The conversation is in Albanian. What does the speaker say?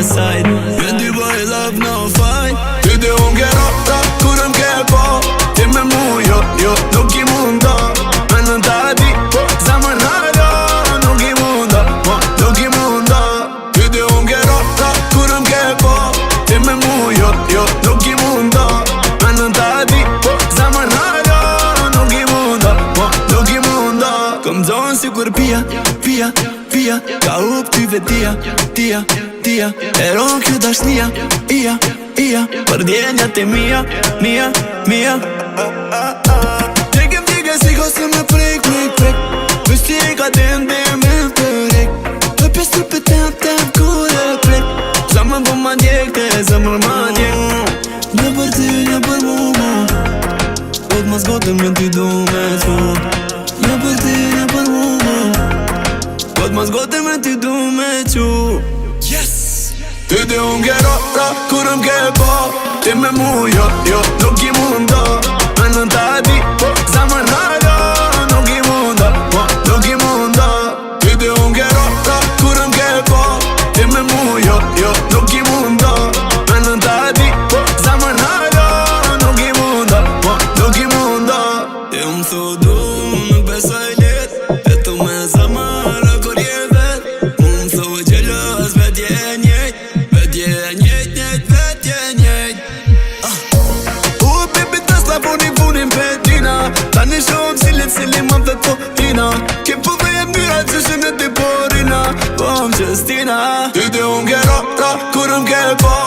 my side. Me dy bëj love no fight. Ty dhe unë ke rata kur m'ke po. Ti me mu jo nuk I munda. Me në ta di po zamën halo. Nuk I munda, po nuk I munda. Ty dhe unë ke rata kur m'ke po. Ti me mu jo nuk I munda. Me në ta di po zamën halo. Nuk I munda, po nuk I munda. Kom zonë si kur pia ka up ty vetia, tia E ron kjo dashnia, ia për djenjat e mia Tike si ko se me prek Vështi ka den dhe me përrek Për pjes të pëtem kur e prek Zamën po ma djek te zamër ma djek Një për ty, një për mu Pot ma zgote me ty du me të Një për ty, një për mu Pot ma zgote me ty du me qu Yes! Ty dhe unë ke rata kur m'ke po Ti me mu jo nuk I munda Me në ta di po zamën halo Nuk I munda, po nuk I munda Ty dhe unë ke rata kur m'ke po Ti me mu jo nuk I munda Me në ta di po zamën halo Nuk I munda, po nuk I munda Ti më thu du nuk besoj let E tu me zamara kur je vet Mu më thu gjelos vetje njejt Punin petina Ta një shumë cili më dhe po tina Ke po veje myra që shënë të porina Po më qëstina Ty dhe unë ke rata kur m'ke po